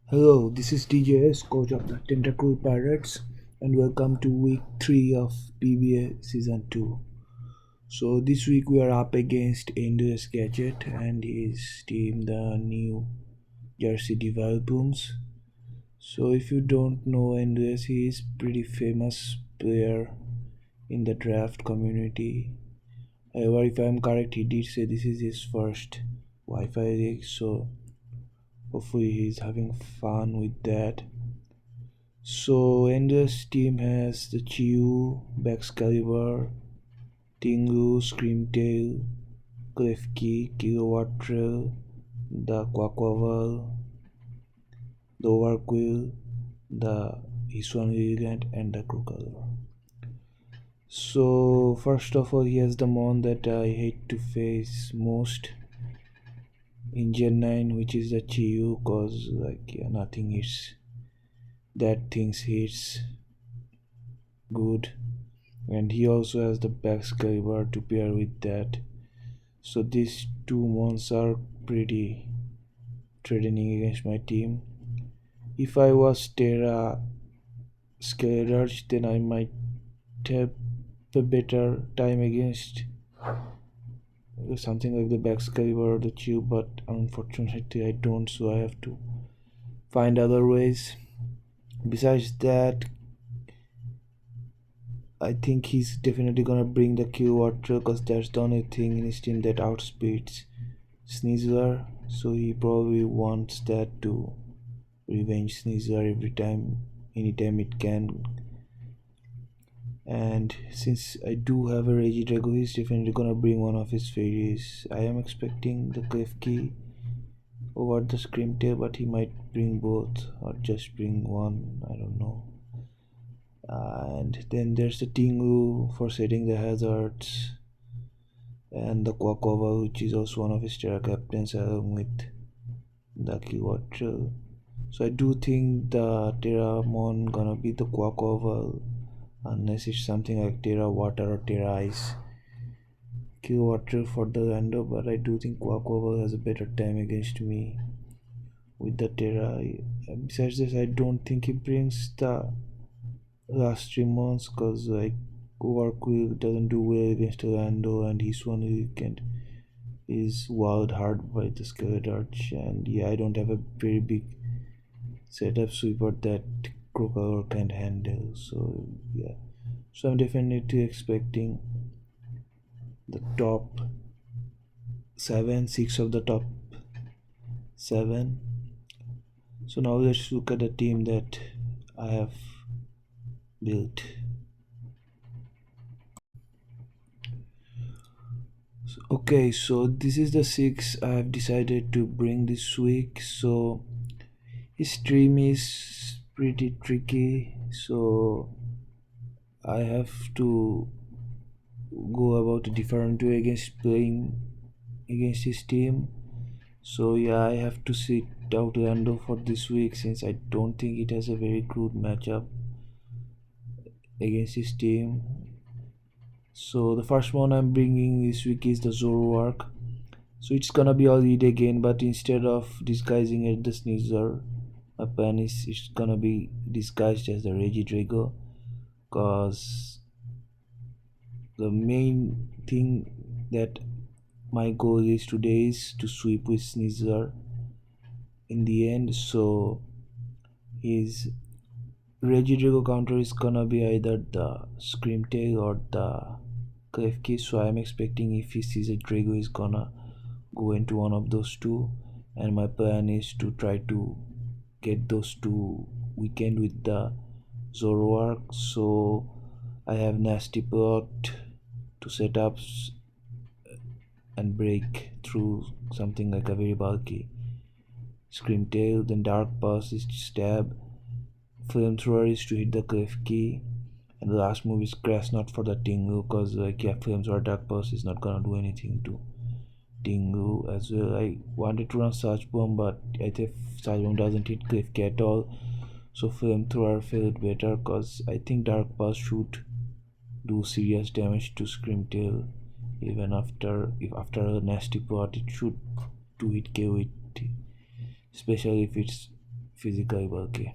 Hello, this is DJS, coach of the Tentacle Pirates, and welcome to week 3 of PBA season 2. So, this week we are up against EndlessGadgets and his team, the new Jersey Devileplumes. So, if you don't know Endless, he is pretty famous player in the draft community. However, if I am correct, he did say this is his first Wi-Fi league, so hopefully he's having fun with that. So Endless team has the Chi-Yu, Baxcalibur, Tingu, Screamtail, Klefki, Kilowattrail, the Quaquaval, the Overquill, the Hiswan Lilligant, and the Crocodile. So first of all, he has the mon that I hate to face most in Gen 9, which is the Chi-Yu, cause nothing hits. That things hits good, and he also has the Baxcalibur to pair with that. So these two mons are pretty threatening against my team. If I was Terra Scalarge, then I might have a better time against something like the Baxcalibur or the Chi-Yu, but unfortunately I don't, so I have to find other ways. Besides that, I think he's definitely gonna bring the Kilowattrail because that's the only thing in his team that outspeeds Sneasler, so he probably wants that to revenge Sneasler anytime it can. And since I do have a Regidrago, he's definitely gonna bring one of his fairies. I am expecting the Klefki over the Screamtail, but he might bring both or just bring one, I don't know. And then there's the Tingu for setting the hazards, and the Quaquaval, which is also one of his Terra captains, along with the Kilowattrail. So I do think the Terramon gonna be the Quaquaval, unless it's something like Terra Water or Terra Ice. Kilowattrail for the rando, but I do think Quaquaval has a better time against me with the Terra. Besides this, I don't think he brings the last 3 months because Overquill doesn't do well against Orlando, and his one weekend is wowed hard by the Skeletorch, and yeah, I don't have a very big setup sweeper that Crocodile can handle, so yeah. So I'm definitely expecting the top 6 of the top 7. So now let's look at the team that I have built. Okay, so this is the 6 I have decided to bring this week. So his stream is pretty tricky, so I have to go about a different way against playing against his team. So yeah, I have to sit out Lando for this week since I don't think it has a very good matchup against his team. So the first one I'm bringing this week is the Zoroark. So it's gonna be all lead again, but instead of disguising it the Sneasler, my plan is it's gonna be disguised as the Regidrago, cause the main thing that my goal is today is to sweep with Sneasler in the end. So his Regidrago counter is gonna be either the Screamtail or the Klefki, so I'm expecting if he sees a Drago he's gonna go into one of those two, and my plan is to try to get those two weekend with the Zoroark. So I have Nasty Plot to set up and break through something like a very bulky Screamtail, then Dark Pulse is to stab, Flamethrower is to hit the Klefki, and the last move is Crash Not for the Tingu, because Flamethrower Dark Pulse is not gonna do anything to Tingu as well. I wanted to run Search Bomb, but I think Search Bomb doesn't hit Klefki at all, so Flamethrower felt better because I think Dark Pulse should do serious damage to Screamtail. Even after a nasty plot, it should do hit KO it, especially if it's physically bulky.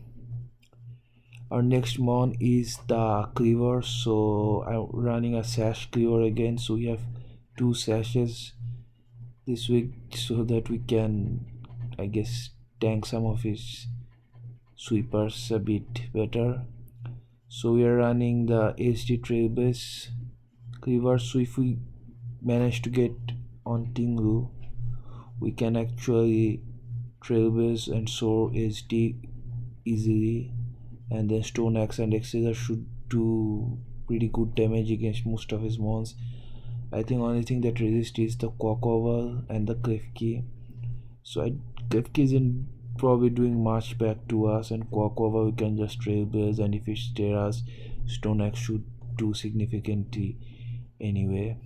Our next mon is the cleaver, so I'm running a sash cleaver again, so we have 2 sashes this week so that we can, I guess, tank some of his sweepers a bit better. So we are running the HD trailbase cleaver, so if we manage to get on Tinglu, we can actually trailbase and soar HD easily, and then Stone Axe and Exeter should do pretty good damage against most of his mons. I think only thing that resists is the Quakoval and the Klefki. So Klefki isn't probably doing much back to us, and Quakoval we can just trailblaze, and if it stare us, Stone Axe should do significantly anyway.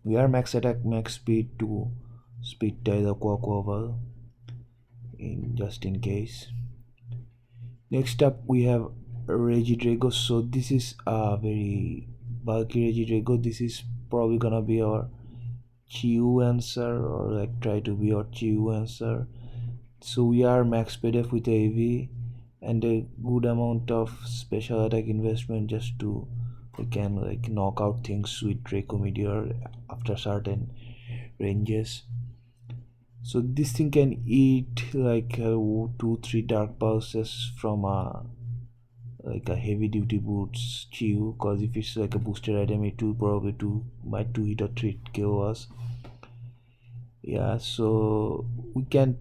We are max attack, max speed to speed tie the Quakoval just in case. Next up we have Regidrago. So this is a very bulky Regidrago. This is probably gonna be our Chi-Yu answer, or like try to be our Chi-Yu answer. So we are max PDF with AV and a good amount of special attack investment just to we can like knock out things with Draco Meteor after certain ranges. So this thing can eat like 2-3 dark pulses from a heavy duty boots Chi-Yu, cause if it's like a boosted item it will probably might 2 hit or 3 kill us. Yeah, so we can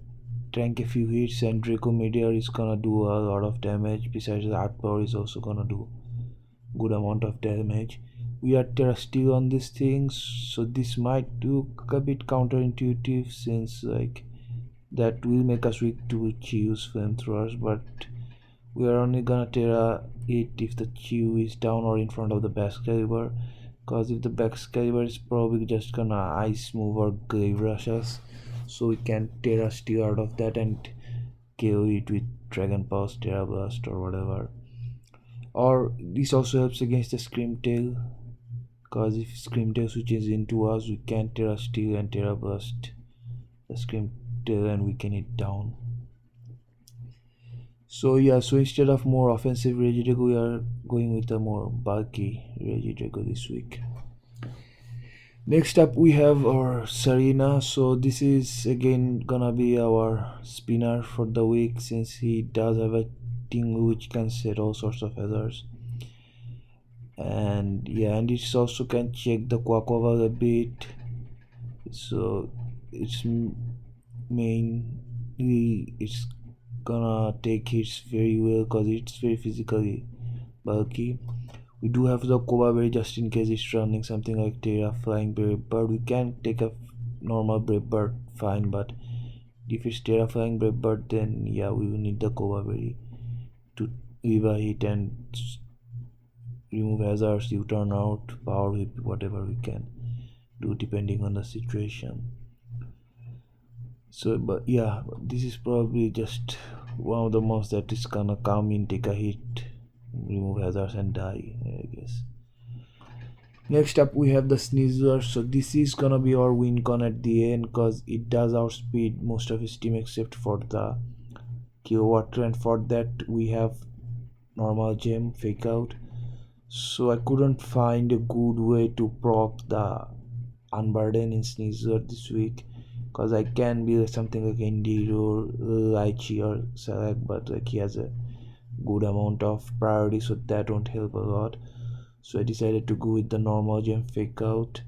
tank a few hits, and Draco Meteor is gonna do a lot of damage. Besides, the art power is also gonna do good amount of damage. We are Terra Steel on these things, so this might look a bit counterintuitive since like that will make us weak to Chi-Yu's flamethrowers, but we are only gonna Terra it if the Chi-Yu is down or in front of the Baxcalibur, cause if the Baxcalibur is probably just gonna ice move or glaive rush us, so we can Terra Steel out of that and kill it with Dragon Pulse, Terra Blast or whatever. Or this also helps against the Screamtail, cause if Screamtail switches into us, we can Terra Steel and Terra Blast the Screamtail and we can hit down. So yeah, so instead of more offensive Regidrago, we are going with a more bulky Regidrago this week. Next up we have our Serena. So this is again gonna be our spinner for the week, since he does have a Tingu which can set all sorts of hazards. And yeah, and it also can check the Quakoval a bit. So it's mainly it's gonna take hits very well because it's very physically bulky. We do have the Koba Berry just in case it's running something like Terra Flying Brave Bird. We can take a normal Brave Bird fine, but if it's Terra Flying Brave Bird, then yeah, we will need the Koba Berry to leave a hit and remove hazards, U-turn out, power whip, whatever we can do depending on the situation. So but yeah, this is probably just one of the mobs that is gonna come in, take a hit, remove hazards and die, I guess. Next up we have the Sneezer. So this is gonna be our win con at the end, because it does outspeed most of his team except for the Kilowatt, and for that we have normal gem fake out. So I couldn't find a good way to proc the Unburden in Sneezer this week, because I can be something like Indeed or Lychee or Select, but like he has a good amount of priority, so that won't help a lot. So I decided to go with the normal gem fake out,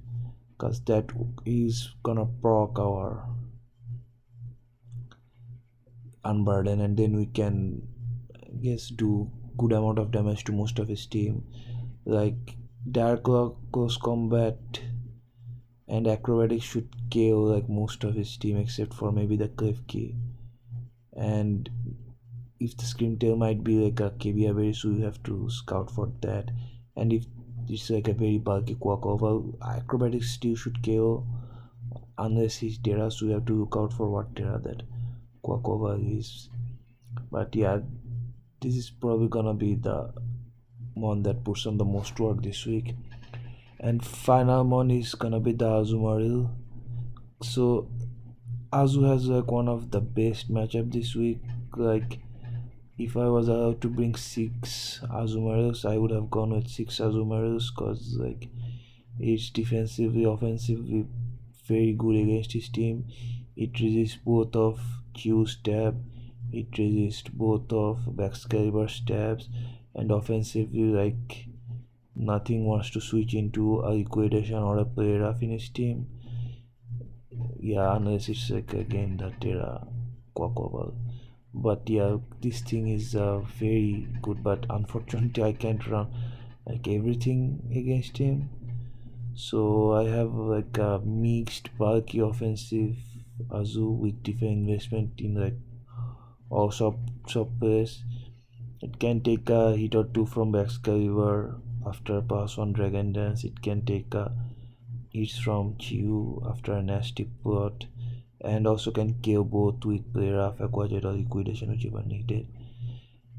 because that is gonna proc our Unburden, and then we can, I guess, do good amount of damage to most of his team. Like Dark Close Combat and Acrobatics should kill like most of his team except for maybe the Klefki, and if the Screamtail might be like a KBA berry, so you have to scout for that. And if it's like a very bulky Quakoval, Acrobatics still should KO unless he's Terra, so you have to look out for what Terra that Quakoval is. But yeah, this is probably gonna be the mon that puts on the most work this week. And final mon is gonna be the Azumarill. So Azu has like one of the best matchup this week. Like if I was allowed to bring 6 Azumarus, I would have gone with 6 Azumarus, cause like it's defensively, offensively very good against his team. It resists both of Q's stab, it resists both of Baxcalibur stabs, and offensively like nothing wants to switch into a liquidation or a play rough in his team. Yeah, unless it's like again the Terra Quaquabal. But yeah, this thing is very good, but unfortunately I can't run like everything against him. So I have like a mixed bulky offensive Azu with different investment in like all sub plays. It can take a hit or two from Baxcalibur after a pass on Dragon Dance. It can take a hits from Chi-Yu after a nasty plot, and also can kill both with player of Aquajet or liquidation whichever needed.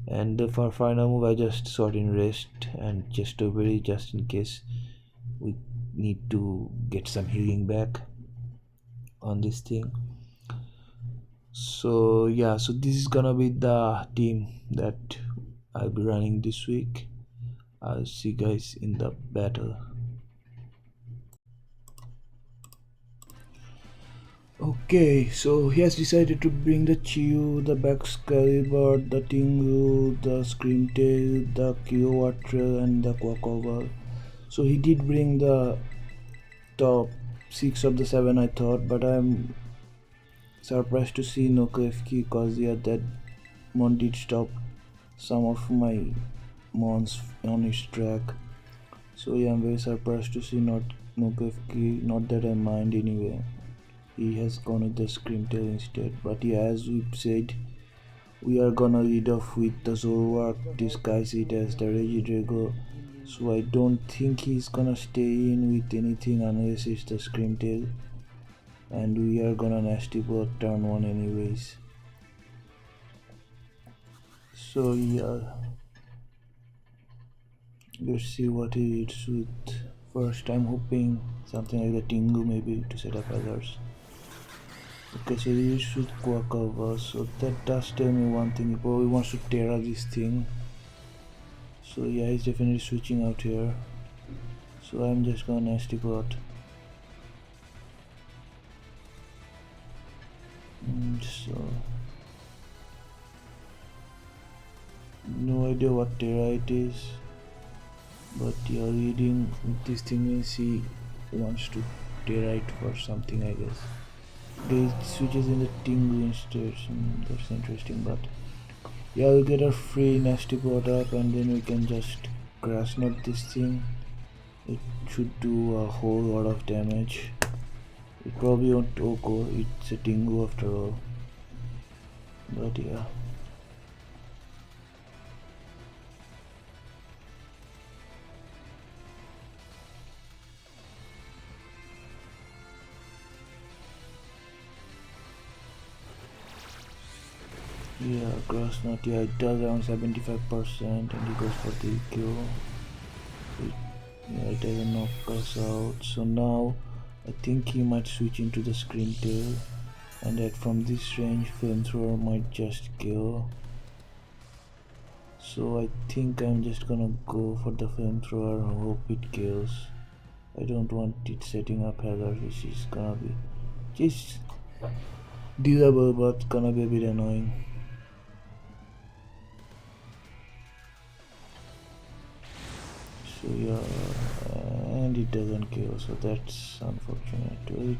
And for final move I just sort in rest and just overly just in case we need to get some healing back on this thing. So yeah, so this is gonna be the team that I'll be running this week. I'll see you guys in the battle. Okay, so he has decided to bring the Chi-Yu, the Baxcalibur, the Tingu, the Screamtail, the Kilowatt-Trail, and the Quaquaval. So he did bring the top 6 of the 7 I thought, but I'm surprised to see no KFK because yeah, that mon did stop some of my mons on his track. So yeah, I'm very surprised to see no KFK, not that I mind anyway. He has gone with the Screamtail instead, but yeah, as we said, we are gonna lead off with the Zoroark, disguise it as the Regidrago, so I don't think he's gonna stay in with anything unless it's the Screamtail, and we are gonna nasty both turn 1 anyways. So yeah, let's see what he hits with. First I'm hoping something like the Tingu maybe to set up others. Okay, so he should Quaquaval, so that does tell me one thing, he probably wants to Terra this thing. So yeah, he's definitely switching out here. So I'm just gonna nasty bot. So no idea what Terra it is, but yeah, reading this thing means he wants to Terra it for something, I guess. They switches in the Tingu instead, that's interesting, but yeah, we'll get our free nasty bot up and then we can just grass knot this thing. It should do a whole lot of damage. It probably won't Oko, it's a Tingu after all, but yeah. Yeah, grass knot, yeah, it does around 75% and he goes for the kill. Yeah, it doesn't knock us out. So now I think he might switch into the Screamtail, and that from this range flamethrower might just kill. So I think I'm just gonna go for the flamethrower and hope it kills. I don't want it setting up hazard, which is gonna be just doable but gonna be a bit annoying. So yeah, and it doesn't kill, so that's unfortunate.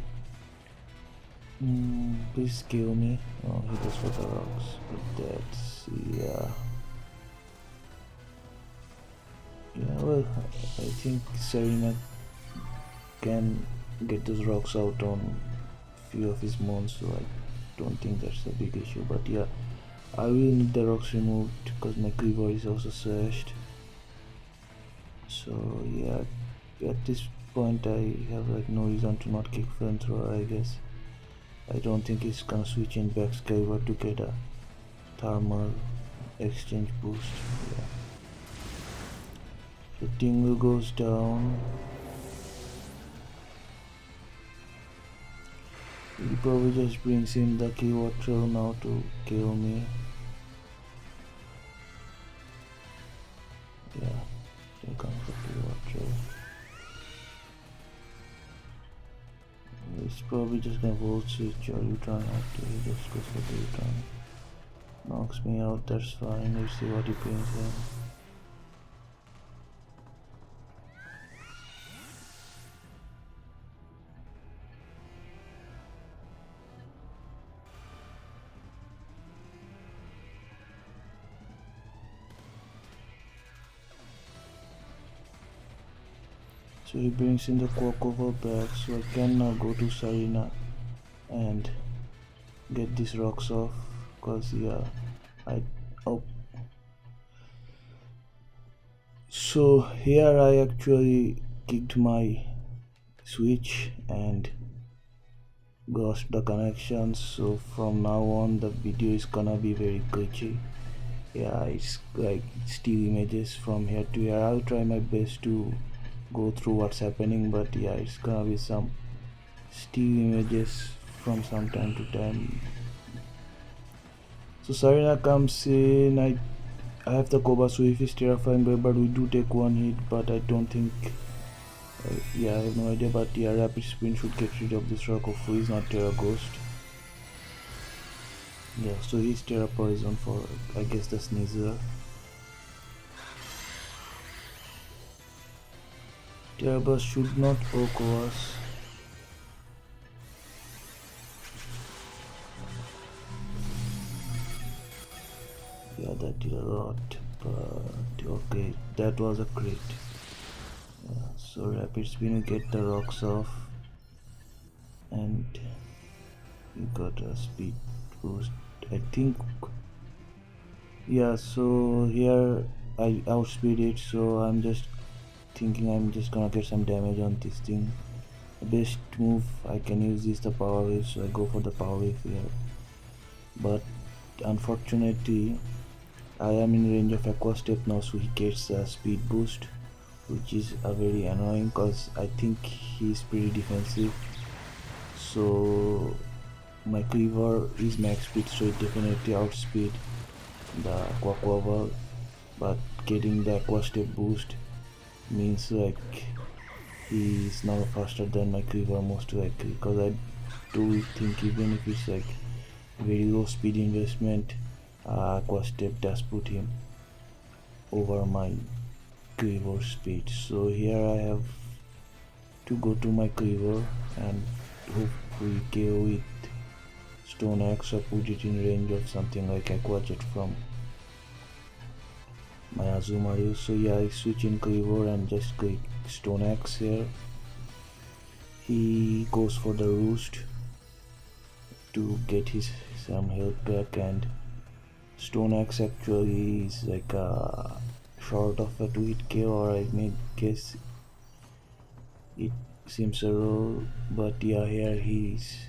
Please kill me. Oh, he goes for the rocks, but that's yeah. Yeah, well, I think Serena can get those rocks out on few of his mons, so I don't think that's a big issue. But yeah, I will need the rocks removed because my cleaver is also slashed. So yeah, at this point I have like no reason to not kick flamethrower, I guess. I don't think he's gonna switch in Baxcalibur to get a thermal exchange boost. Yeah. So Tingu goes down. He probably just brings in the Kilowatt-Trail now to kill me. Yeah, here comes the water. It's probably just gonna volt switch or U-turn after he just goes for the U-turn. Knocks me out, that's fine. Let's see what he brings in. So he brings in the Quakover back, so I can now go to Sarina and get these rocks off, cause yeah, so here I actually kicked my switch and lost the connection, so from now on the video is gonna be very glitchy. Yeah, it's like still images from here to here. I'll try my best to go through what's happening, but yeah, it's gonna be some still images from some time to time. So Sarina comes in. I have the Kobasu if he's terrifying, but we do take one hit, but I don't think yeah, I have no idea, but yeah, Rapid Spin should get rid of this rock. Hopefully he's not Terra Ghost. Yeah, so he's Terra Poison for, I guess, the Sneezer. Terra Burst should not poke us. Yeah, that did a lot, but okay, that was a crit. Yeah, so Rapid Spin will get the rocks off, and you got a speed boost, I think. Yeah, so here I outspeed it, so I'm just thinking I'm just gonna get some damage on this thing. The best move I can use is the Power Wave, so I go for the Power Wave here. But unfortunately, I am in range of Aqua Step now, so he gets a speed boost, which is very annoying because I think he's pretty defensive. So my Cleaver is max speed, so it definitely outspeed the Quaquaval, but getting the Aqua Step boost means like he is now faster than my Cleaver most likely, because I do think even if it's like very low speed investment, Aqua Step does put him over my Cleaver speed. So here I have to go to my Cleaver and hopefully KO with Stone Axe or put it in range of something like Aqua Jet from my Azumarill. So yeah, I switch in Cleaver and just click Stone Axe here. He goes for the Roost to get his some health back, and Stone Axe actually is like a short of a 2-hit KO, or I may guess it seems a roll, but yeah, here he's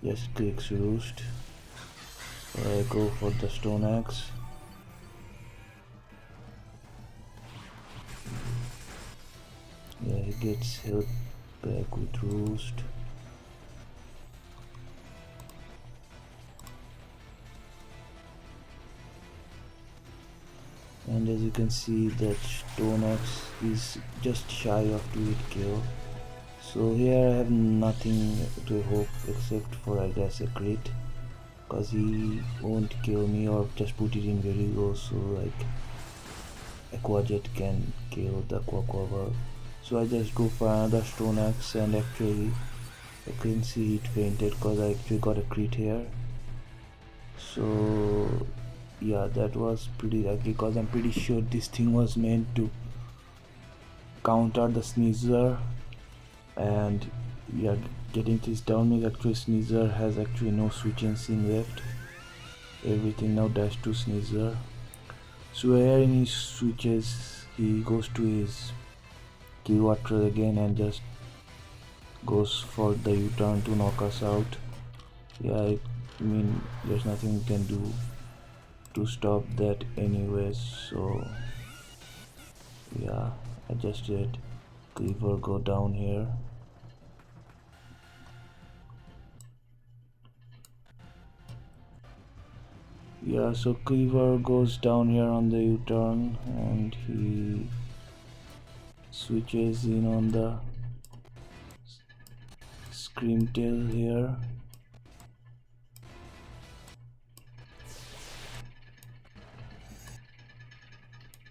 just clicks Roost. So I go for the Stone Axe. Yeah, he gets health back with Roost. And as you can see, that Stone Axe is just shy of 2-hit KO. So here I have nothing to hope except for, I guess, a crit, cause he won't kill me or just put it in very low, so like Aqua Jet can kill the Quaquaval. So I just go for another Stone Axe, and actually I can see it fainted cause I actually got a crit here. So yeah, that was pretty lucky, cause I'm pretty sure this thing was meant to counter the Sneezer, and yeah, getting this down means actually Sneezer has actually no switching scene left. Everything now dash to Sneezer. So here in his switches, he goes to his Killwater again and just goes for the U-turn to knock us out. Yeah, I mean, there's nothing we can do to stop that anyways, so yeah, I just let Cleaver go down here. Yeah, so Cleaver goes down here on the U-turn and he switches in on the Scream Tail here.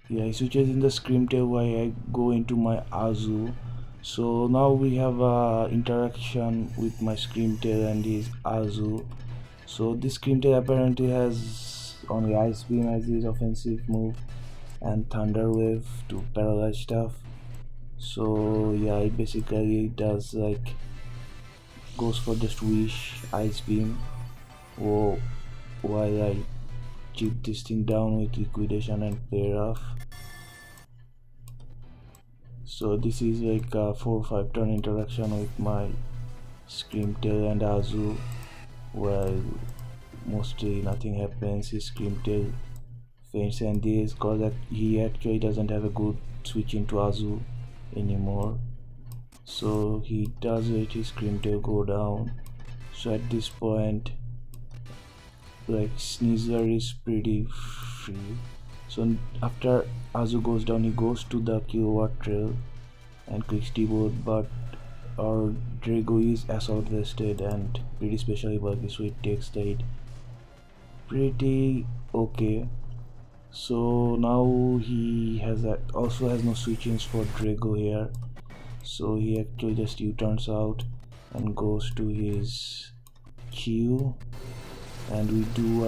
Yeah, he switches in the Scream Tail while I go into my Azu. So now we have a interaction with my Scream Tail and his Azu. So this Scream Tail apparently has only Ice Beam as his offensive move and Thunder Wave to paralyze stuff. So yeah, it basically does like goes for just Wish, Ice Beam. Whoa, while I chip this thing down with Liquidation and Play Rough. So this is like a 4 or 5 turn interaction with my Scream Tail and Azu, while mostly nothing happens. His Scream Tail faints and this cause he actually doesn't have a good switch into Azu anymore. So he does let his Scream Tail go down. So at this point, like Sneezer is pretty free. So after Azu goes down, he goes to the Kilowatt Trail and clicks T-Board, but our Drago is assault vested and pretty specially bulky, so it takes the hit pretty okay. So now he also has no switch-ins for Drago here, so he actually just U-turns out and goes to his Chi-Yu, and we do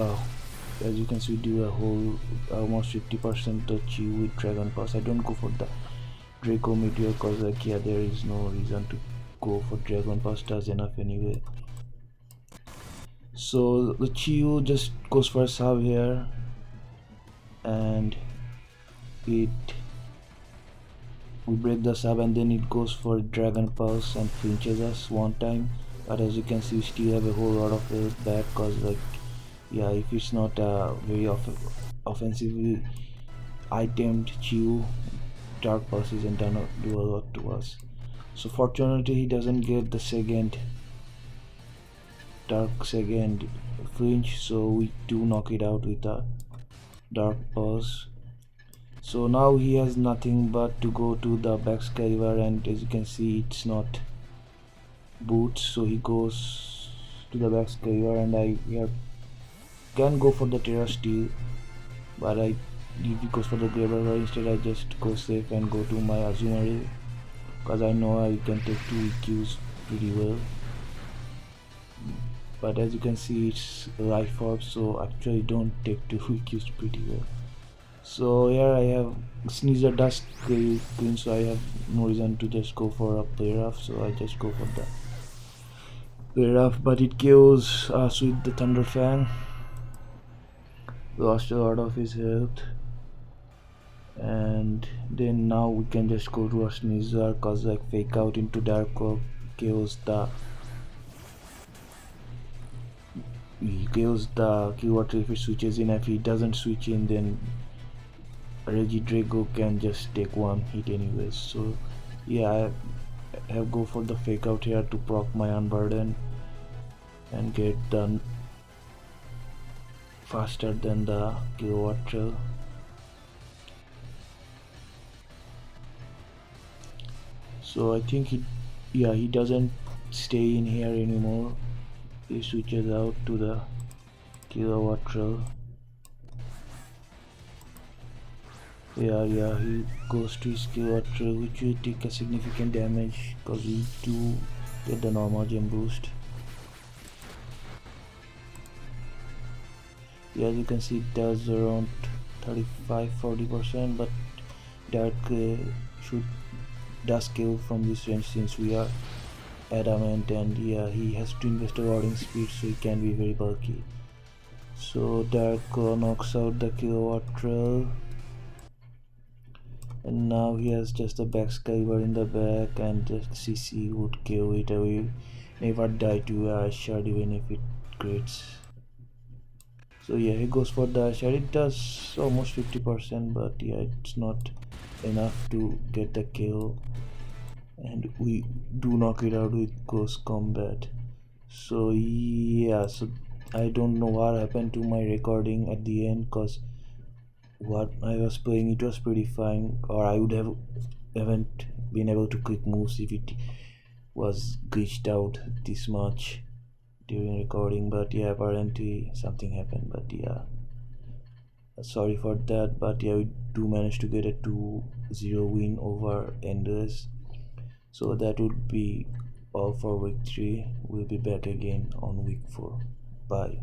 as you can see, we do a whole almost 50% of Chi-Yu with Dragon Pass. I don't go for the Draco Meteor cause like yeah, there is no reason to go for Dragon Pass, does enough anyway. So the Chi-Yu just goes for a sub here and we break the sub, and then it goes for Dragon Pulse and flinches us one time, but as you can see we still have a whole lot of health back cause like yeah, if it's not very offensively itemed Chi-Yu, Dark Pulse isn't gonna do a lot to us. So fortunately he doesn't get the second flinch, so we do knock it out with a Dark Pulse. So now he has nothing but to go to the Baxcalibur, and as you can see it's not boots, so he goes to the Baxcalibur and I can go for the Terra Steel, but if he goes for the Graber, instead I just go safe and go to my Azumarill because I know I can take 2 EQs pretty well. But as you can see it's Life Orb, so actually don't take 2 EQs pretty well. So here I have Sneezer Dusk Queen, so I have no reason to just go for a Play Rough, so I just go for the Play Rough, but it kills us with the Thunder Fang. Lost a lot of his health, and then now we can just go to our Sneezer cause like Fake Out into Dark Orb kills the Kilowatt if it switches in. If he doesn't switch in, then Regidrago can just take 1 hit anyways. So yeah, I have go for the Fake Out here to proc my Unburden and get done faster than the Kilowatt Trail. So I think he doesn't stay in here anymore. He switches out to the Kilowatt Trail. Yeah, he goes to his Kilowatt Trail, which will take a significant damage because we do get the normal gem boost. Yeah, as you can see it does around 35-40%, but that does kill from this range since we are adamant, and yeah, he has to invest a rotting speed, so he can be very bulky. So Dark knocks out the Kilowatt Trail, and now he has just a Baxcalibur in the back, and the CC would kill it away. Never die to a shard even if it crits. So yeah, he goes for the shard. It does almost 50%, but yeah, it's not enough to get the kill, and we do knock it out with close combat. So yeah, so I don't know what happened to my recording at the end, cause what I was playing, it was pretty fine, or I would have haven't been able to click moves if it was glitched out this much during recording. But yeah, apparently something happened. But yeah, sorry for that. But yeah, we do manage to get a 2-0 win over Endless. So that would be all for week 3. We'll be back again on week 4. Bye.